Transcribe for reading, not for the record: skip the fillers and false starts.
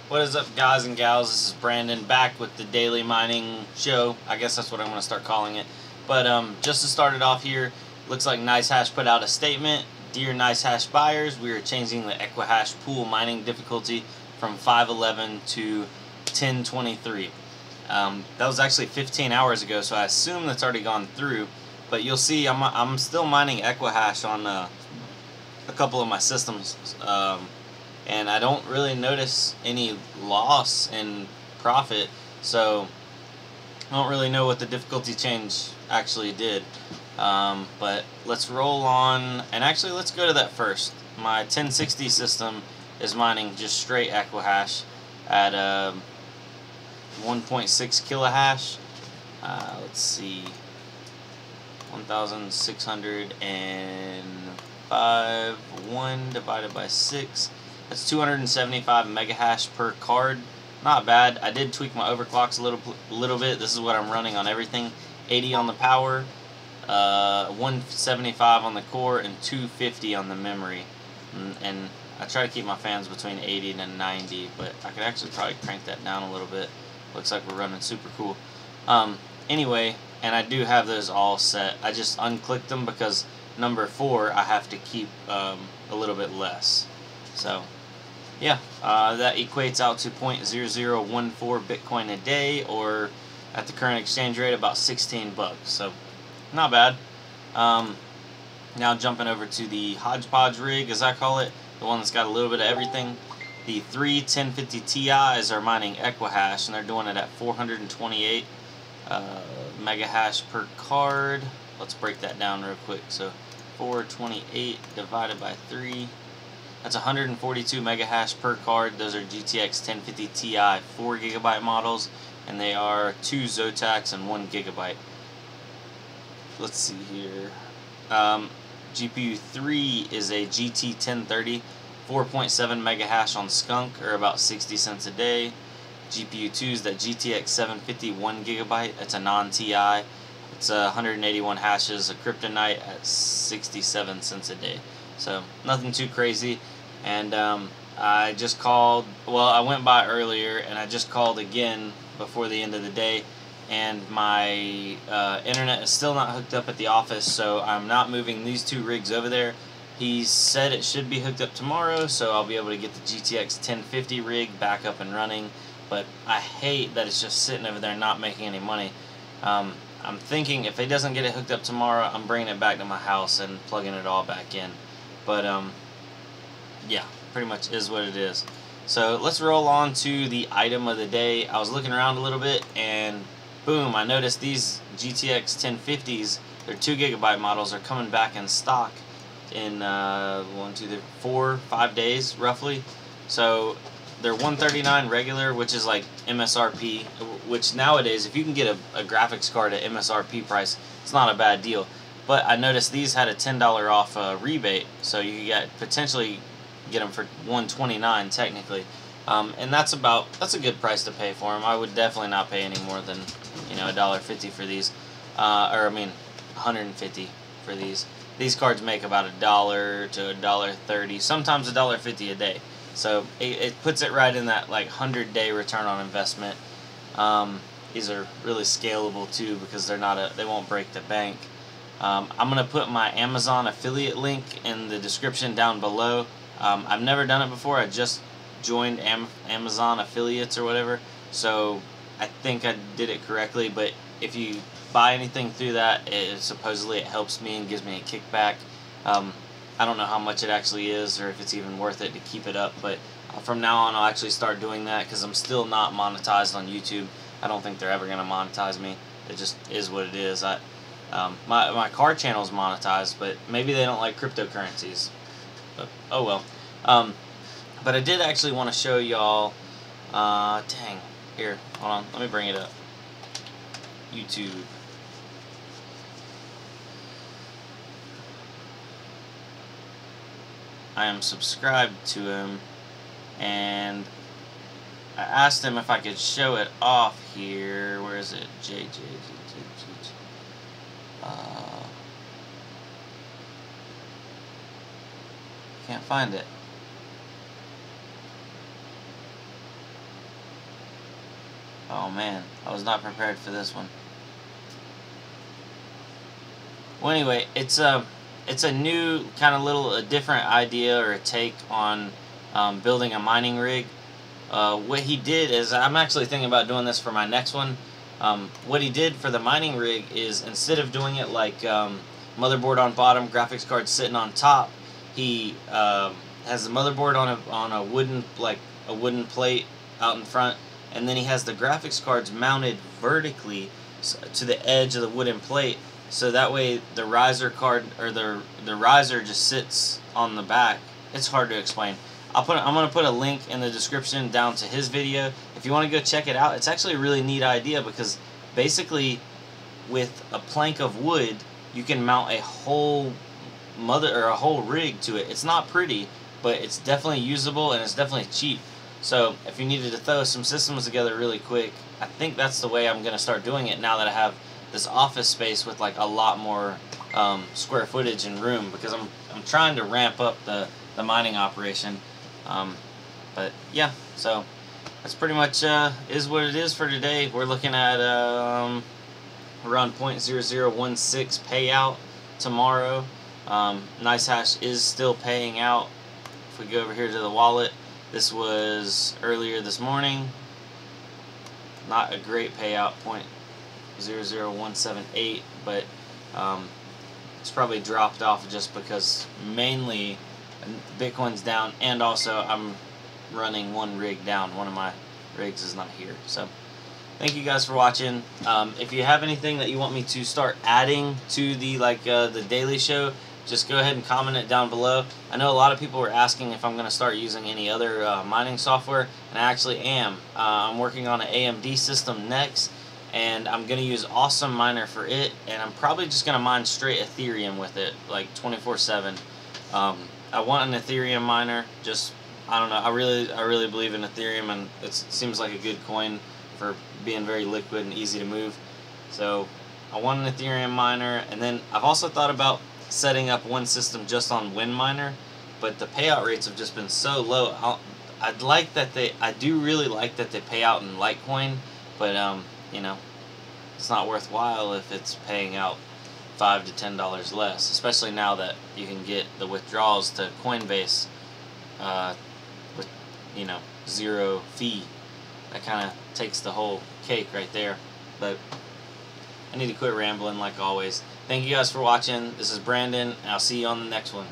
What is up, guys and gals? This is Brandon back with the daily mining show. I guess that's what I'm going to start calling it. But just to start it off here, looks like niceHash put out a statement. Dear niceHash buyers, we are changing the Equihash pool mining difficulty from 511 to 1023. That was actually 15 hours ago, so I assume that's already gone through. But you'll see I'm still mining Equihash on a couple of my systems. And I don't really notice any loss in profit, so I don't really know what the difficulty change actually did. But let's roll on, and actually let's go to that first. My 1060 system is mining just straight Equihash at 1.6 kilohash. Let's see, 1,605, 1 divided by 6. That's 275 megahash per card. Not bad. I did tweak my overclocks a little bit. This is what I'm running on everything. 80 on the power, 175 on the core, and 250 on the memory. And I try to keep my fans between 80 and 90, but I could actually probably crank that down a little bit. Looks like we're running super cool. Anyway, and I do have those all set. I just unclicked them because number 4 I have to keep a little bit less. So yeah, that equates out to 0.0014 Bitcoin a day, or at the current exchange rate about 16 bucks. So not bad. Now jumping over to the hodgepodge rig, as I call it, the one that's got a little bit of everything. The 3 1050 Ti's are mining Equihash, and they're doing it at 428 megahash per card. Let's break that down real quick. So 428 divided by 3. That's 142 megahash per card. Those are GTX 1050 Ti 4GB models, and they are 2 Zotacs and 1 GB. Let's see here. GPU 3 is a GT 1030, 4.7 megahash on Skunk, or about 60 cents a day. GPU 2 is that GTX 750 1GB. It's a non-Ti. It's 181 hashes, a kryptonite at 67 cents a day. So nothing too crazy. And I just called, well, I went by earlier, and I just called again before the end of the day, and my internet is still not hooked up at the office, so I'm not moving these 2 rigs over there. He said it should be hooked up tomorrow, so I'll be able to get the GTX 1050 rig back up and running, but I hate that it's just sitting over there not making any money. I'm thinking if it doesn't get it hooked up tomorrow, I'm bringing it back to my house and plugging it all back in. But yeah, pretty much is what it is. So let's roll on to the item of the day. I was looking around a little bit, and boom, I noticed these GTX 1050s, they're 2GB models, are coming back in stock in 5 days roughly. So they're 139 regular, which is like MSRP, which nowadays if you can get a graphics card at MSRP price, it's not a bad deal. But I noticed these had a $10 off rebate, so you could potentially get them for $129 technically, and that's a good price to pay for them. I would definitely not pay any more than $1.50 for these, or I mean $150 for these. These cards make about $1 to $1.30, sometimes $1.50 a day. So it puts it right in that like 100-day return on investment. These are really scalable too because they won't break the bank. I'm gonna put my Amazon affiliate link in the description down below. I've never done it before. I just joined Amazon affiliates or whatever, so I think I did it correctly. But if you buy anything through that, supposedly it helps me and gives me a kickback. I don't know how much it actually is or if it's even worth it to keep it up, but from now on I'll actually start doing that because I'm still not monetized on YouTube. I don't think they're ever going to monetize me. It just is what it is. My car channel is monetized, but maybe they don't like cryptocurrencies. But, oh well. But I did actually want to show y'all, dang, here, hold on, let me bring it up. YouTube. I am subscribed to him, and I asked him if I could show it off here. Where is it? Can't find it. Oh man, I was not prepared for this one. Well, anyway, it's a new kind of a different idea or a take on building a mining rig. What he did is, I'm actually thinking about doing this for my next one. What he did for the mining rig is, instead of doing it like motherboard on bottom, graphics card sitting on top, he has the motherboard on a wooden plate out in front, and then he has the graphics cards mounted vertically to the edge of the wooden plate, so that way the riser card, or the riser, just sits on the back. It's hard to explain. I'm gonna put a link in the description down to his video if you want to go check it out. It's actually a really neat idea, because basically with a plank of wood you can mount a whole rig to it. It's not pretty, but it's definitely usable and it's definitely cheap. So if you needed to throw some systems together really quick, I think that's the way I'm gonna start doing it now that I have this office space with like a lot more square footage and room, because I'm trying to ramp up the mining operation. But yeah, so that's pretty much is what it is for today. We're looking at around 0.0016 payout tomorrow. niceHash is still paying out. If we go over here to the wallet, this was earlier this morning. Not a great payout, 0.00178, but it's probably dropped off just because mainly Bitcoin's down, and also I'm running one rig down. One of my rigs is not here. So thank you guys for watching. If you have anything that you want me to start adding to the daily show, just go ahead and comment it down below. I know a lot of people were asking if I'm going to start using any other mining software, and I actually am. I'm working on an AMD system next, and I'm going to use Awesome Miner for it, and I'm probably just going to mine straight Ethereum with it, like 24/7. I want an Ethereum miner. I don't know. I really believe in Ethereum, and it seems like a good coin for being very liquid and easy to move. So I want an Ethereum miner, and then I've also thought about setting up one system just on WinMiner, but the payout rates have just been so low. I do really like that they pay out in Litecoin, but you know, it's not worthwhile if it's paying out $5 to $10 less, especially now that you can get the withdrawals to Coinbase with, you know, 0 fee. That kind of takes the whole cake right there. But I need to quit rambling like always. Thank you guys for watching. This is Brandon, and I'll see you on the next one.